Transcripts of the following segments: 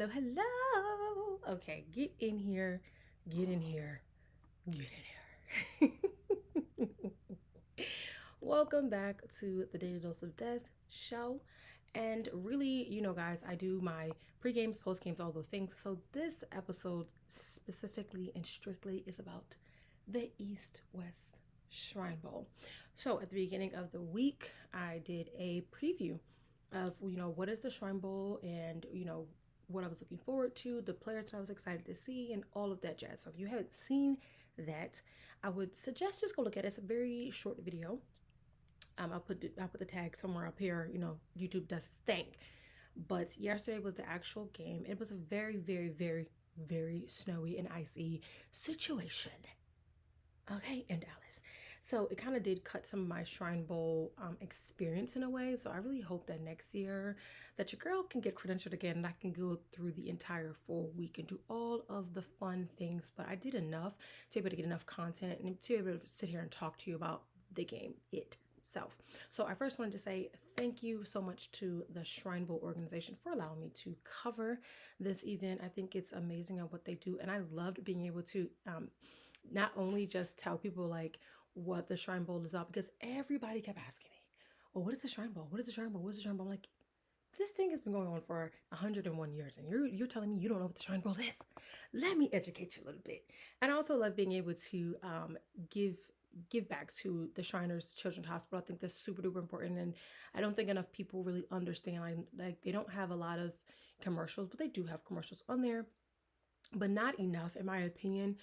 hello, hello. Okay, get in here, get in here, get in here. Welcome back to the Daily Dose of Dez Show. And really, guys, I do my pre-games, post-games, all those things. So this episode specifically and strictly is about the East-West Shrine Bowl. So at the beginning of the week, I did a preview of, what is the Shrine Bowl and, what I was looking forward to, the players that I was excited to see, and all of that jazz. So if you haven't seen that, I would suggest just go look at it. It's a very short video. I'll put the tag somewhere up here. YouTube does its thing. But yesterday was the actual game. It was a very, very, very, very snowy and icy situation. Okay, in Dallas. So it kind of did cut some of my Shrine Bowl experience in a way. So I really hope that next year that your girl can get credentialed again and I can go through the entire full week and do all of the fun things. But I did enough to be able to get enough content and to be able to sit here and talk to you about the game itself. So I first wanted to say thank you so much to the Shrine Bowl organization for allowing me to cover this event. I think it's amazing at what they do. And I loved being able to not only just tell people like what the Shrine Bowl is about, because everybody kept asking me, well, what is the Shrine Bowl? What is the Shrine Bowl? What is the Shrine Bowl? I'm like, this thing has been going on for 101 years and you're telling me you don't know what the Shrine Bowl is. Let me educate you a little bit. And I also love being able to give back to the Shriners Children's Hospital. I think that's super duper important, and I don't think enough people really understand. Like they don't have a lot of commercials, but they do have commercials on there, but not enough in my opinion.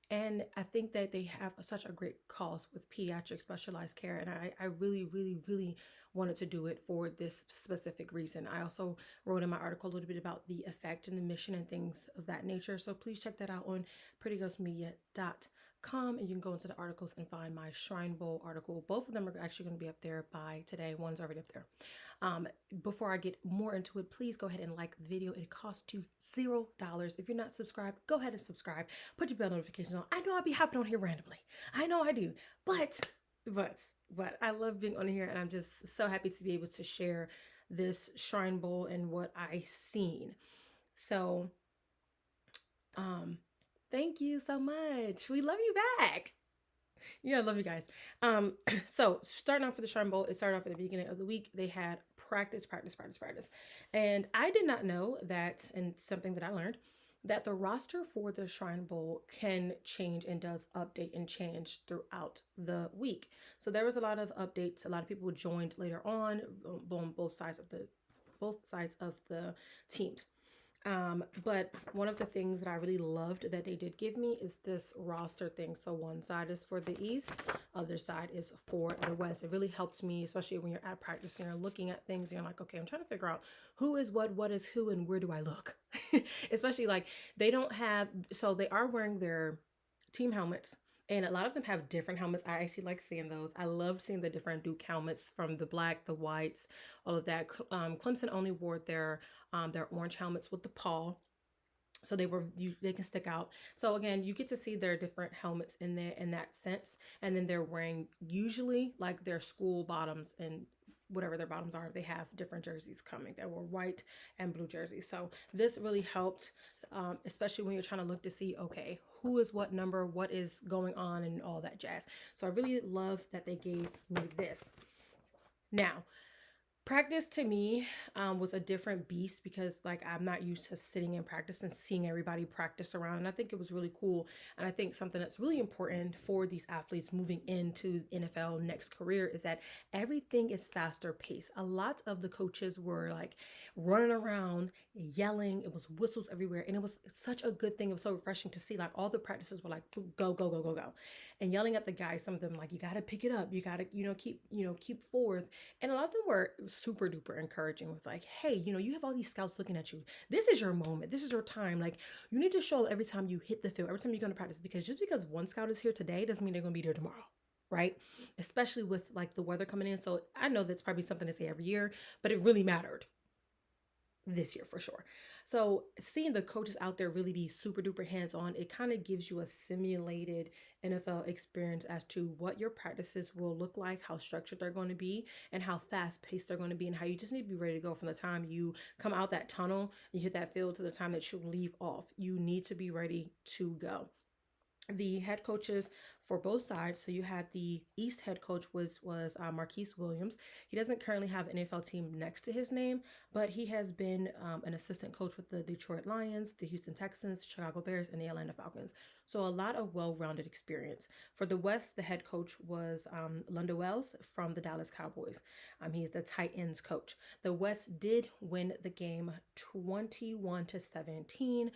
And I think that they have such a great cause with pediatric specialized care. And I really, really, really wanted to do it for this specific reason. I also wrote in my article a little bit about the effect and the mission and things of that nature. So please check that out on prettygirlsmedia.com, and you can go into the articles and find my Shrine Bowl article. Both of them are actually going to be up there by today. One's already up there. Before I get more into it, please go ahead and like the video. It costs you $0. If you're not subscribed, go ahead and subscribe. Put your bell notifications on. I know I'll be hopping on here randomly. I know I do. But I love being on here, and I'm just so happy to be able to share this Shrine Bowl and what I seen. So, thank you so much. We love you back. Yeah, I love you guys. So starting off with the Shrine Bowl, it started off at the beginning of the week. They had practice. And I did not know that, and something that I learned, that the roster for the Shrine Bowl can change and does update and change throughout the week. So there was a lot of updates. A lot of people joined later on both sides of the teams. But one of the things that I really loved that they did give me is this roster thing. So one side is for the East, other side is for the West. It really helps me, especially when you're at practice and you're looking at things and you're like, okay, I'm trying to figure out who is what is who, and where do I look? Especially like they don't have, so they are wearing their team helmets. And a lot of them have different helmets. I actually like seeing those. I love seeing the different Duke helmets, from the black, the whites, all of that. Clemson only wore their orange helmets with the paw, so they can stick out. So again, you get to see their different helmets in there in that sense. And then they're wearing usually like their school bottoms, and whatever their bottoms are, they have different jerseys coming that were white and blue jerseys. So this really helped, especially when you're trying to look to see, okay, who is what number, what is going on, and all that jazz. So I really love that they gave me this. Now, practice to me was a different beast, because like I'm not used to sitting in practice and seeing everybody practice around. And I think it was really cool. And I think something that's really important for these athletes moving into NFL next career is that everything is faster paced. A lot of the coaches were like running around, yelling. It was whistles everywhere. And it was such a good thing. It was so refreshing to see, like all the practices were like, go, go, go, go, go. And yelling at the guys, some of them like, you got to pick it up. You got to, keep forward. And a lot of them were super duper encouraging with like, hey, you have all these scouts looking at you. This is your moment. This is your time. Like, you need to show every time you hit the field, every time you're going to practice, because just because one scout is here today doesn't mean they're going to be there tomorrow. Right? Especially with like the weather coming in. So I know that's probably something to say every year, but it really mattered. this year for sure. So seeing the coaches out there really be super duper hands on, it kind of gives you a simulated NFL experience as to what your practices will look like, how structured they're going to be, and how fast paced they're going to be, and how you just need to be ready to go from the time you come out that tunnel, you hit that field to the time that you leave off. You need to be ready to go. The head coaches for both sides. So you had the East head coach was Marquise Williams. He doesn't currently have an NFL team next to his name, but he has been an assistant coach with the Detroit Lions, the Houston Texans, Chicago Bears, and the Atlanta Falcons. So a lot of well-rounded experience. For the West, the head coach was Lundo Wells from the Dallas Cowboys. He's the tight ends coach. The West did win the game 21-17.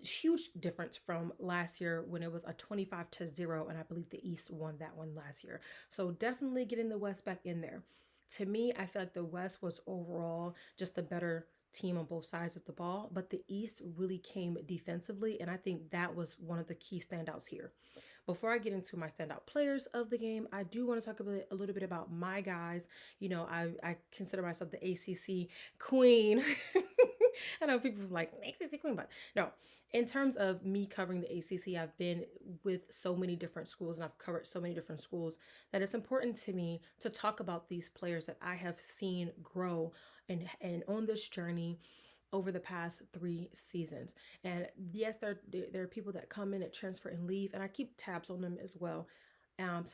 Huge difference from last year when it was a 25-0, and I believe the East won that one last year. So definitely getting the West back in there. To me, I feel like the West was overall just the better team on both sides of the ball, but the East really came defensively, and I think that was one of the key standouts here. Before I get into my standout players of the game, I do want to talk a little bit about my guys. You know, I consider myself the ACC queen. I know people are like, ACC queen, but no. In terms of me covering the ACC, I've been with so many different schools and I've covered so many different schools that it's important to me to talk about these players that I have seen grow and on this journey over the past 3 seasons. And yes, there are people that come in at transfer and leave, and I keep tabs on them as well.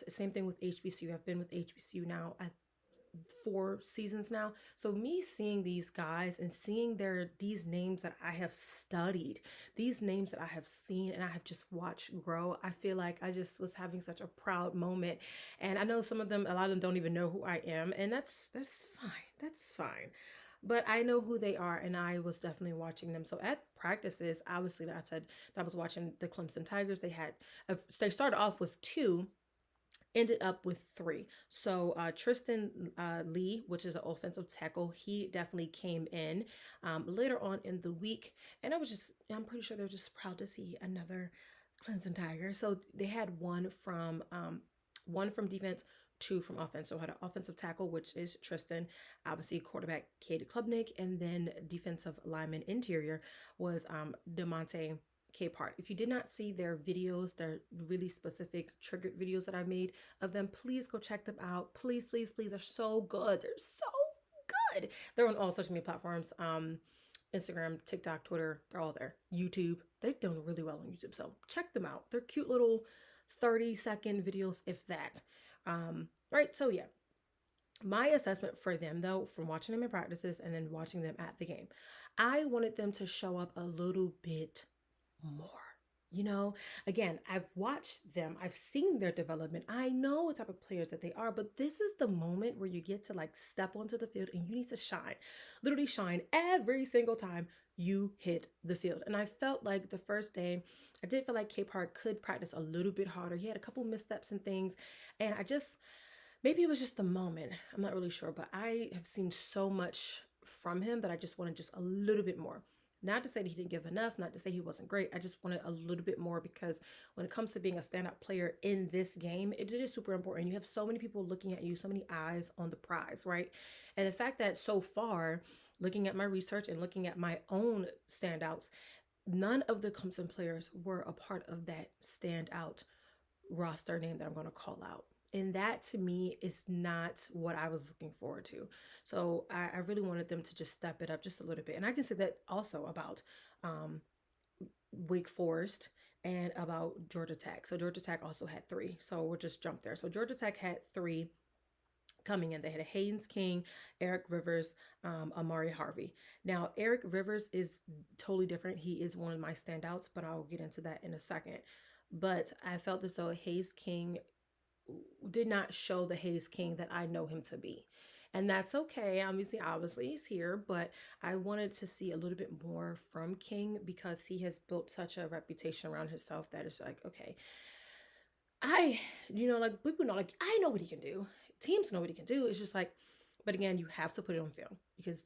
Same thing with HBCU. I've been with HBCU now at 4 seasons now. So me seeing these guys and seeing these names that I have studied, these names that I have seen and I have just watched grow, I feel like I just was having such a proud moment. And I know a lot of them don't even know who I am, and that's fine. That's fine. But I know who they are, and I was definitely watching them. So at practices, obviously, I said that I was watching the Clemson Tigers. They started off with 2, ended up with 3. So Tristan Lee, which is an offensive tackle, he definitely came in later on in the week, and I'm pretty sure they're just proud to see another Clemson Tiger. So they had one from defense, 2 from offense. So I had an offensive tackle, which is Tristan, obviously quarterback Cade Klubnik, and then defensive lineman interior was DeMonte Capehart. If you did not see their videos, their really specific triggered videos that I made of them, please go check them out. Please, please, please. They're so good. They're so good. They're on all social media platforms. Instagram, TikTok, Twitter, they're all there. YouTube. They're doing really well on YouTube. So check them out. They're cute little 30-second videos, if that. Right. So yeah. My assessment for them, though, from watching them in practices and then watching them at the game, I wanted them to show up a little bit more. You know, again, I've watched them, I've seen their development, I know what type of players that they are, but this is the moment where you get to like step onto the field and you need to shine, literally shine every single time you hit the field. And I felt like the first day, I did feel like Capehart could practice a little bit harder. He had a couple missteps and things, and maybe it was just the moment, I'm not really sure, but I have seen so much from him that I just wanted just a little bit more. Not to say that he didn't give enough, not to say he wasn't great. I just wanted a little bit more, because when it comes to being a standout player in this game, it is super important. You have so many people looking at you, so many eyes on the prize, right? And the fact that so far, looking at my research and looking at my own standouts, none of the Clemson players were a part of that standout roster name that I'm going to call out. And that to me is not what I was looking forward to. So I really wanted them to just step it up just a little bit. And I can say that also about Wake Forest and about Georgia Tech. So Georgia Tech also had 3. So we'll just jump there. So Georgia Tech had 3 coming in. They had a Haynes King, Eric Rivers, Amari Harvey. Now, Eric Rivers is totally different. He is one of my standouts, but I'll get into that in a second. But I felt as though Hayes King did not show the Hayes King that I know him to be. And that's okay. Obviously he's here, but I wanted to see a little bit more from King, because he has built such a reputation around himself that it's like, okay, like people know, like, I know what he can do. Teams know what he can do. It's just like, but again, you have to put it on film, because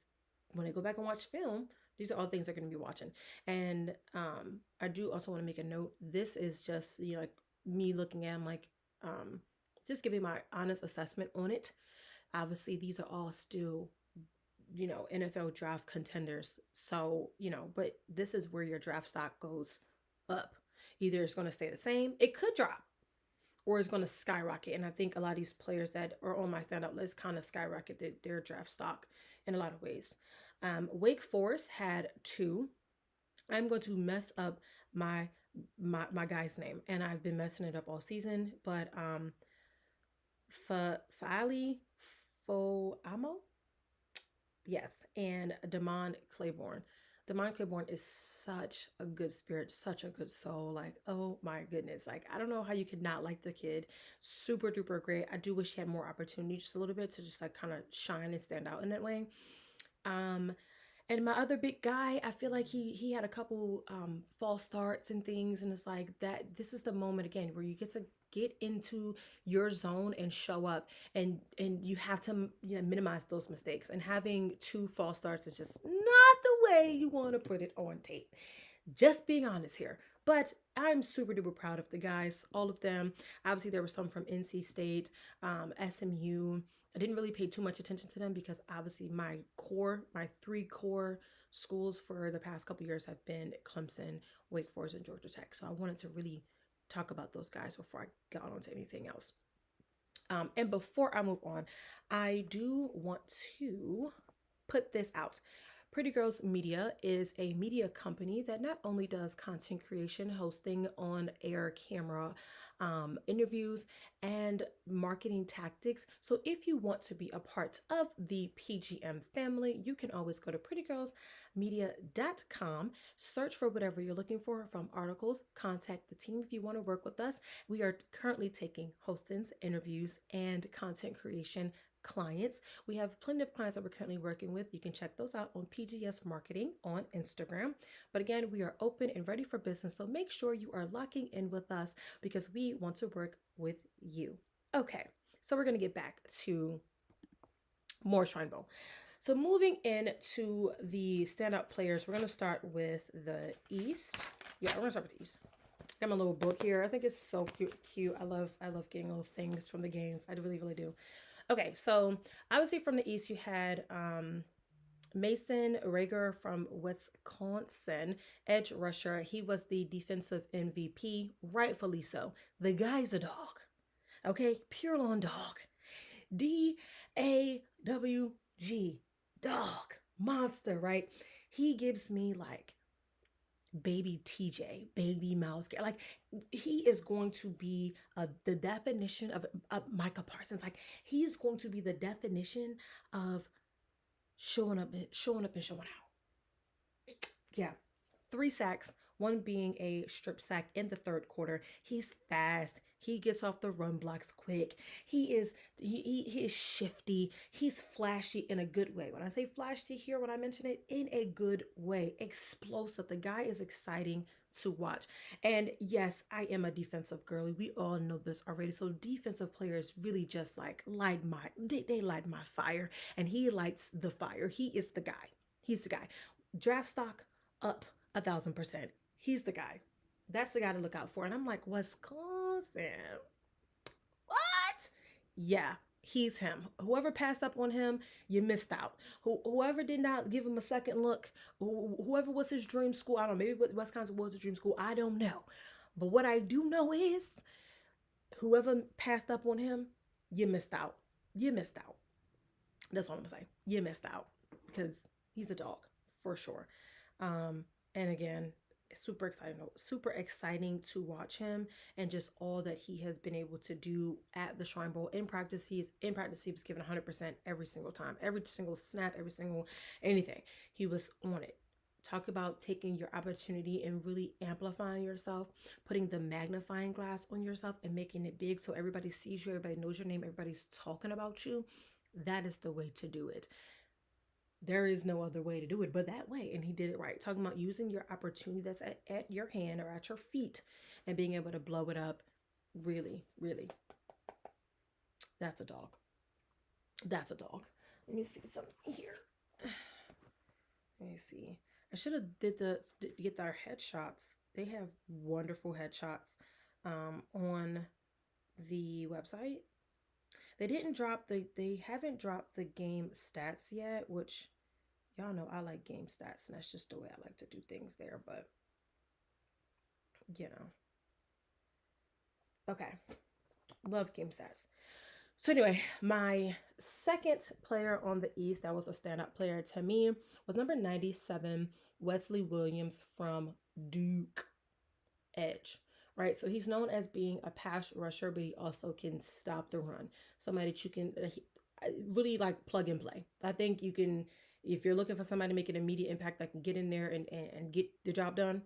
when they go back and watch film, these are all things they're going to be watching. And I do also want to make a note. This is just, like me looking at him, like, just giving my honest assessment on it. Obviously, these are all still NFL draft contenders. So, but this is where your draft stock goes up. Either it's going to stay the same, it could drop, or it's going to skyrocket. And I think a lot of these players that are on my standout list kind of skyrocketed their draft stock in a lot of ways. Wake Forest had two. I'm going to mess up my guy's name, and I've been messing it up all season. But Faali Foamo, yes, and Damon Claiborne is such a good spirit, such a good soul. Like, oh my goodness. Like, I don't know how you could not like the kid. Super duper great. I do wish he had more opportunity, just a little bit, to just like kind of shine and stand out in that way. Um, and my other big guy, I feel like he had a couple false starts and things, and it's like that. This is the moment again where you get to get into your zone and show up, and you have to minimize those mistakes. And having two false starts is just not the way you want to put it on tape. Just being honest here. But I'm super duper proud of the guys, all of them. Obviously, there were some from NC State, SMU. I didn't really pay too much attention to them because obviously my three core schools for the past couple years have been Clemson, Wake Forest, and Georgia Tech. So I wanted to really talk about those guys before I got on to anything else. And before I move on, I do want to put this out. Pretty Girls Media is a media company that not only does content creation, hosting, on air camera, interviews, and marketing tactics. So if you want to be a part of the PGM family, you can always go to prettygirlsmedia.com, search for whatever you're looking for from articles, contact the team if you want to work with us. We are currently taking hostings, interviews, and content creation clients. We have plenty of clients that we're currently working with. You can check those out on PGS Marketing on Instagram. But again, we are open and ready for business. So make sure you are locking in with us because we want to work with you. Okay, so we're going to get back to more Shrine Bowl. So moving into the standout players, we're going to start with the East. Yeah, we're going to start with the East. I got my little book here. I think it's so cute. I love getting little things from the games. I really, really do. Okay, so obviously from the East, you had Mason Rager from Wisconsin, edge rusher. He was the defensive MVP, rightfully so. The guy's a dog, okay? Pure lawn dog. D-A-W-G, dog, monster, right? He gives me like baby TJ, baby Miles, like he is going to be the definition of Micah Parsons. Like he is going to be the definition of showing up and showing out. Yeah, 3 sacks, one being a strip sack in the third quarter. He's fast. He gets off the run blocks quick. He is shifty. He's flashy in a good way. When I say flashy here, when I mention it, in a good way. Explosive. The guy is exciting to watch. And yes, I am a defensive girly. We all know this already. So defensive players really just like light my fire. And he lights the fire. He is the guy. He's the guy. Draft stock up 1,000%. He's the guy. That's the guy to look out for. And I'm like, Wisconsin? What? Yeah, he's him. Whoever passed up on him, you missed out. Whoever did not give him a second look, whoever was his dream school, I don't know, maybe Wisconsin was his dream school, I don't know. But what I do know is whoever passed up on him, you missed out. You missed out. That's all I'm gonna say. You missed out because he's a dog for sure. And again, super exciting to watch him and just all that he has been able to do at the Shrine Bowl. In practice, he was given 100% every single time, every single snap, every single anything. He was on it. Talk about taking your opportunity and really amplifying yourself, putting the magnifying glass on yourself and making it big so everybody sees you, everybody knows your name, everybody's talking about you. That is the way to do it. There is no other way to do it but that way. And he did it right. Talking about using your opportunity that's at your hand or at your feet and being able to blow it up. Really, really. That's a dog. That's a dog. Let me see something here. Let me see. I should have get their headshots. They have wonderful headshots on the website. They haven't dropped the game stats yet, which Y'all know I like game stats, and that's just the way I like to do things there. But you know, okay, love game stats. So anyway, my second player on the East that was a standout player to me was number 97, Wesley Williams from Duke. Edge, right? So he's known as being a pass rusher, but he also can stop the run. Somebody that you can really like plug and play. I think you can, if you're looking for somebody to make an immediate impact that can get in there and get the job done,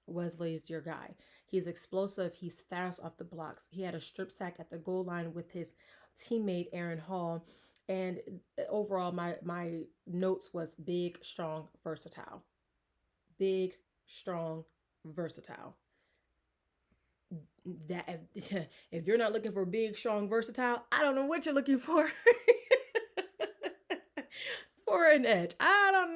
Wesley's your guy. He's explosive. He's fast off the blocks. He had a strip sack at the goal line with his teammate Aaron Hall. And overall, my notes was big, strong, versatile. Big, strong, versatile. That if you're not looking for big, strong, versatile, I don't know what you're looking for. For an edge. I don't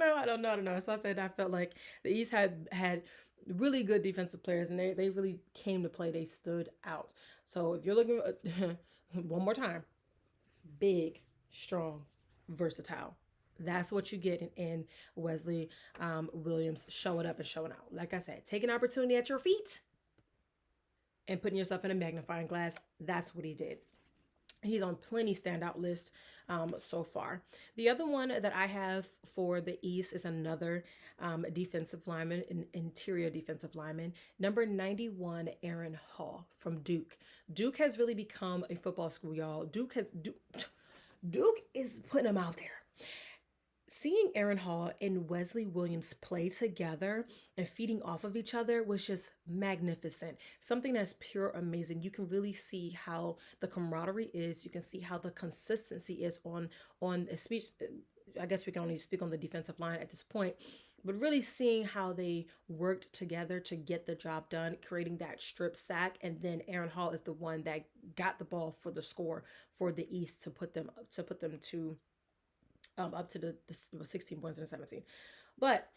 know. So I said I felt like the East had really good defensive players, and they really came to play. They stood out. So if you're looking one more time, big, strong, versatile. That's what you get in Wesley Williams showing up and showing out. Like I said, take an opportunity at your feet and putting yourself in a magnifying glass. That's what he did. He's on plenty standout list so far. The other one that I have for the East is another defensive lineman, an interior defensive lineman, number 91, Aaron Hall from Duke. Duke has really become a football school, y'all. Duke is putting them out there. Seeing Aaron Hall and Wesley Williams play together and feeding off of each other was just magnificent. Something that's pure amazing. You can really see how the camaraderie is. You can see how the consistency is on a speech. I guess we can only speak on the defensive line at this point, but really seeing how they worked together to get the job done, creating that strip sack, and then Aaron Hall is the one that got the ball for the score for the East to put them to up to the 16 points and 17. But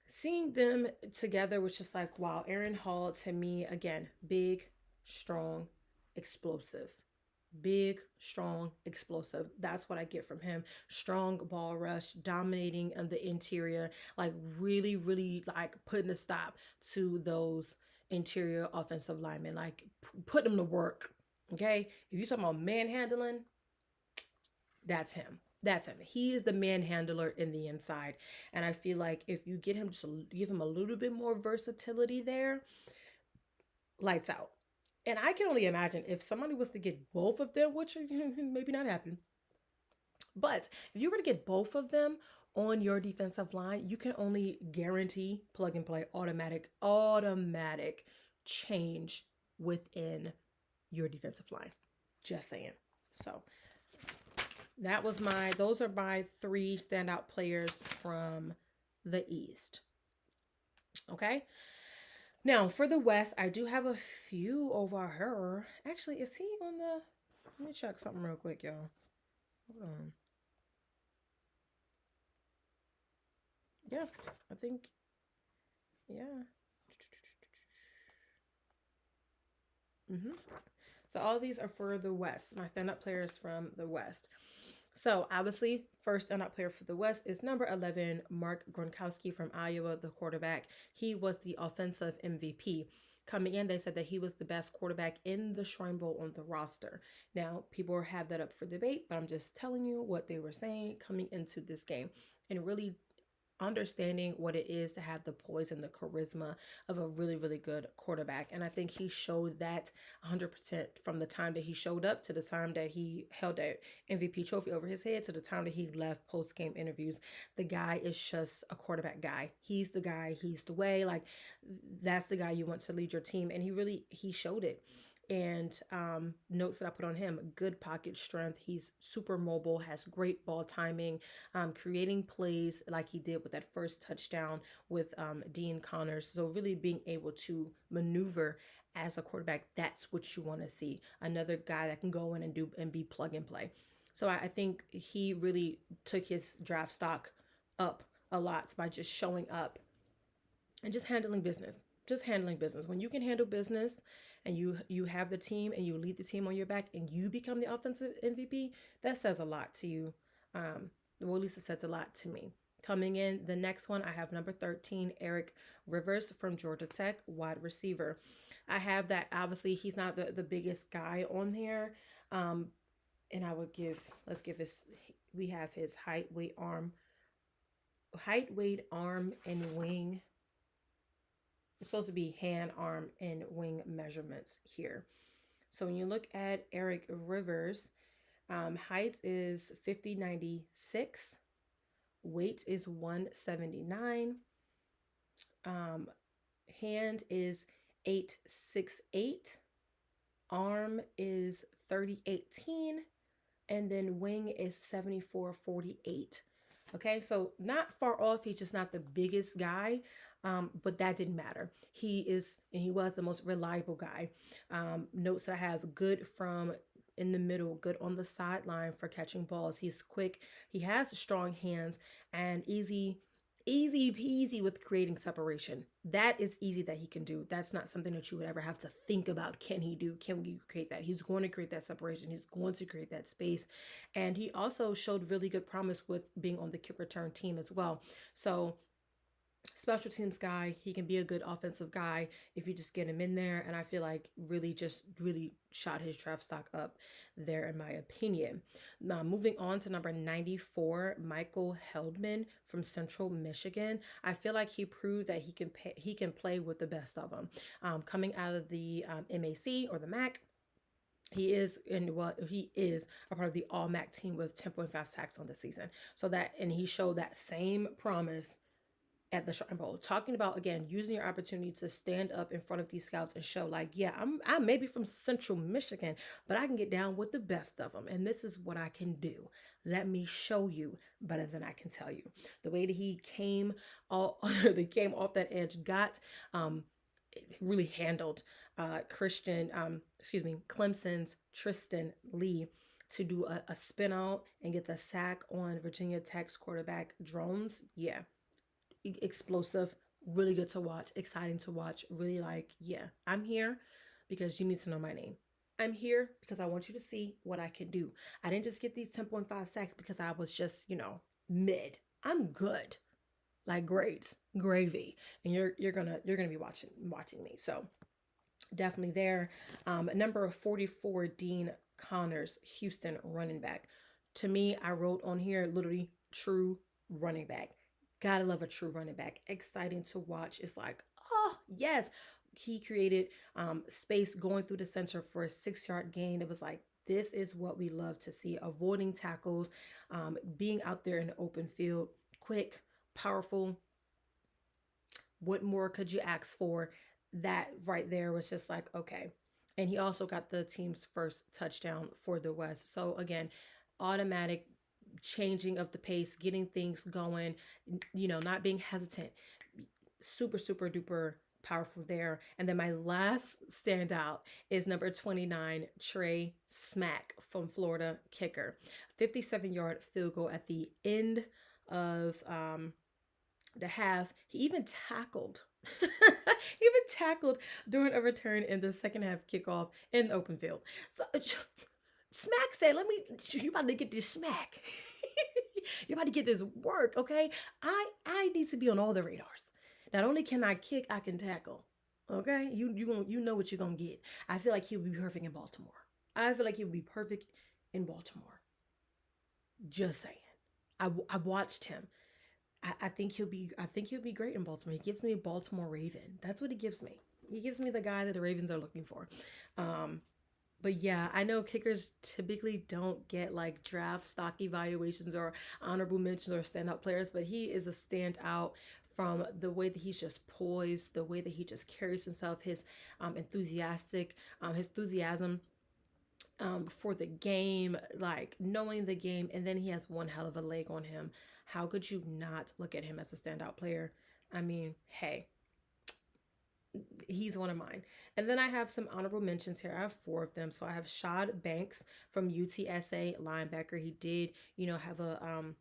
seeing them together was just like, wow. Aaron Hall, to me, again, big, strong, explosive. Big, strong, explosive. That's what I get from him. Strong ball rush, dominating on the interior, like really, really like putting a stop to those interior offensive linemen, like put them to work. Okay. If you're talking about manhandling, that's him. That's him. He is the manhandler in the inside. And I feel like if you get him, just give him a little bit more versatility there, lights out. And I can only imagine if somebody was to get both of them, which maybe not happen. But if you were to get both of them on your defensive line, you can only guarantee plug and play automatic change within your defensive line. Just saying. So those are my 3 standout players from the East. Okay. Now for the West, I do have a few over here. Actually, is he on the, let me check something real quick, y'all. Hold on. Yeah, I think, yeah. So all of these are for the West, my standout players from the West. So obviously, first standout player for the West is number 11, Mark Gronkowski from Iowa, the quarterback. He was the offensive MVP. Coming in, they said that he was the best quarterback in the Shrine Bowl on the roster. Now, people have that up for debate, but I'm just telling you what they were saying coming into this game and really understanding what it is to have the poise and the charisma of a really, really good quarterback. And I think he showed that 100% from the time that he showed up to the time that he held that MVP trophy over his head to the time that he left post-game interviews. The guy is just a quarterback guy. He's the guy. He's the way. Like, that's the guy you want to lead your team. And he showed it. And notes that I put on him: good pocket strength. He's super mobile, has great ball timing, creating plays like he did with that first touchdown with Dean Connors. So really being able to maneuver as a quarterback, that's what you want to see. Another guy that can go in and be plug and play. So I think he really took his draft stock up a lot by just showing up and just handling business. When you can handle business and you have the team and you lead the team on your back and you become the offensive MVP, that says a lot to you. Well, at least it says a lot to me, Coming in, the next one, I have number 13, Eric Rivers from Georgia Tech, wide receiver. I have that, obviously, he's not the biggest guy on here. Um, and I would give, let's give this, we have his height, weight, arm, and wing. It's supposed to be hand, arm, and wing measurements here. So when you look at Eric Rivers, height is 50'96", weight is 179, hand is 8'68", arm is 30'18", and then wing is 74'48". Okay, so not far off. He's just not the biggest guy, but that didn't matter. He is, and he was the most reliable guy. Notes that I have: good from in the middle, good on the sideline for catching balls. He's quick. He has strong hands and easy peasy with creating separation. That is easy that he can do. That's not something that you would ever have to think about. Can he do? Can we create that? He's going to create that separation. He's going to create that space. And he also showed really good promise with being on the kick return team as well. So special teams guy, he can be a good offensive guy if you just get him in there. And I feel like really shot his draft stock up there, in my opinion. Now, moving on to number 94, Michael Heldman from Central Michigan. I feel like he proved that he can play with the best of them. Coming out of the MAC or the MAC, he is a part of the All MAC team with 10.5 sacks on the season. So that, and he showed that same promise at the Shrine Bowl, talking about, again, using your opportunity to stand up in front of these scouts and show, like, yeah, I'm maybe from Central Michigan, but I can get down with the best of them, and this is what I can do. Let me show you better than I can tell you. The way that he came off that edge, really handled Clemson's Tristan Lee to do a spin out and get the sack on Virginia Tech's quarterback Drones. Yeah. Explosive, really good to watch, exciting to watch, really like, yeah, I'm here because you need to know my name. I'm here because I want you to see what I can do. I didn't just get these 10.5 sacks because I was just, mid. I'm good. Like great gravy. And you're gonna be watching me. So definitely there. Number 44, Dean Connors, Houston running back. To me, I wrote on here literally true running back. Gotta love a true running back. Exciting to watch. It's like, oh, yes. He created space going through the center for a 6-yard gain. It was like, this is what we love to see. Avoiding tackles, being out there in the open field, quick, powerful. What more could you ask for? That right there was just like, okay. And he also got the team's first touchdown for the West. So again, automatic changing of the pace, getting things going, not being hesitant. Super, super duper powerful there. And then my last standout is number 29, Trey Smack from Florida, kicker. 57-yard field goal at the end of the half. He even tackled. During a return in the second half kickoff in the open field. So Smack said, you about to get this smack. You about to get this work, okay? I need to be on all the radars. Not only can I kick, I can tackle. Okay? You know what you're gonna get. I feel like he'll be perfect in Baltimore. Just saying. I watched him. I think he'll be great in Baltimore. He gives me a Baltimore Raven. That's what he gives me. He gives me the guy that the Ravens are looking for. But yeah, I know kickers typically don't get like draft stock evaluations or honorable mentions or standout players, but he is a standout from the way that he's just poised, the way that he just carries himself, his enthusiasm for the game, like knowing the game, and then he has one hell of a leg on him. How could you not look at him as a standout player? I mean, hey, he's one of mine. And then I have some honorable mentions here. I have 4 of them. So I have Shad Banks from UTSA, linebacker. He did, have a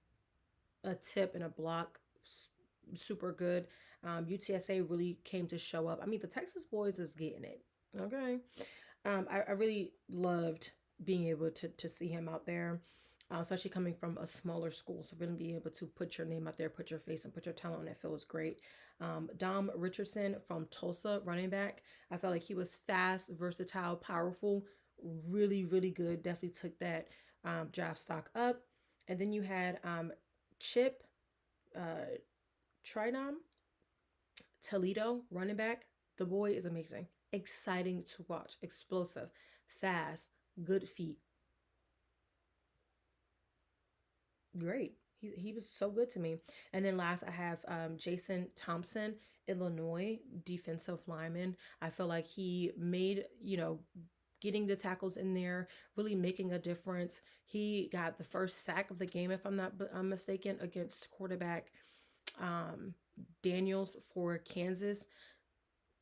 tip and a block, super good. UTSA really came to show up. I mean, the Texas boys is getting it. Okay. I really loved being able to see him out there. especially coming from a smaller school. So really being able to put your name out there, put your face, and put your talent on that field was great. Dom Richardson from Tulsa, running back. I felt like he was fast, versatile, powerful, really, really good. Definitely took that draft stock up. And then you had Chip uh, Trinam Toledo, running back. The boy is amazing, exciting to watch, explosive, fast, good feet, great. He was so good to me. And then last, I have Jason Thompson, Illinois defensive lineman. I feel like he made, getting the tackles in there, really making a difference. He got the first sack of the game, if I'm mistaken, against quarterback um, Daniels for Kansas.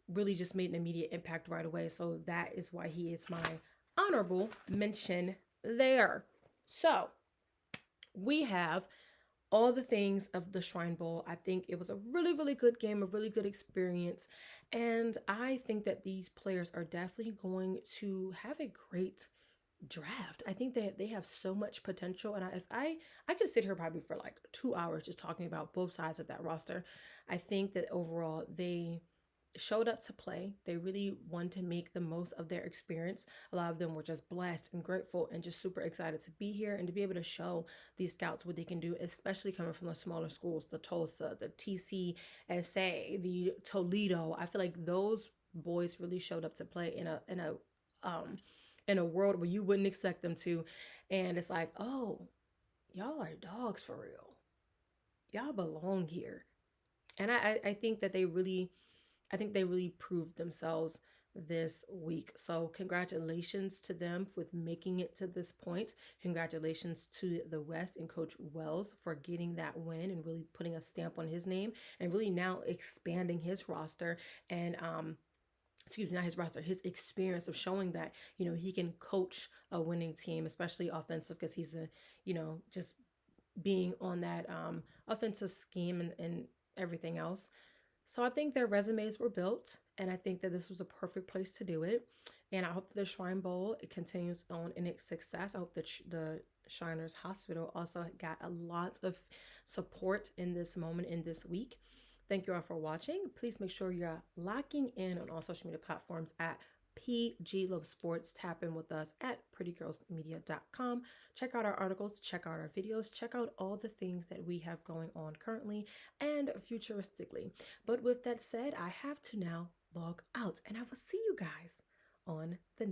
Really just made an immediate impact right away. So that is why he is my honorable mention there. So we have all the things of the Shrine Bowl. I think it was a really, really good game, a really good experience. And I think that these players are definitely going to have a great draft. I think that they have so much potential. And if I could sit here probably for like 2 hours just talking about both sides of that roster. I think that overall they showed up to play. They really wanted to make the most of their experience. A lot of them were just blessed and grateful and just super excited to be here and to be able to show these scouts what they can do, especially coming from the smaller schools, the Tulsa, the TCSA, the Toledo. I feel like those boys really showed up to play um in a world where you wouldn't expect them to. And it's like, oh, y'all are dogs for real. Y'all belong here. And I think that they really proved themselves this week. So congratulations to them with making it to this point. Congratulations to the West and Coach Wells for getting that win and really putting a stamp on his name and really now expanding his roster and excuse me, not his roster, his experience of showing that, he can coach a winning team, especially offensive, because he's just being on that offensive scheme and everything else. So I think their resumes were built, and I think that this was a perfect place to do it. And I hope that the Shrine Bowl it continues on in its success. I hope that the Shriners Hospital also got a lot of support in this moment in this week. Thank you all for watching. Please make sure you're locking in on all social media platforms at PG Love Sports. Tap in with us at prettygirlsmedia.com. Check out our articles, check out our videos, check out all the things that we have going on currently and futuristically. But with that said, I have to now log out and I will see you guys on the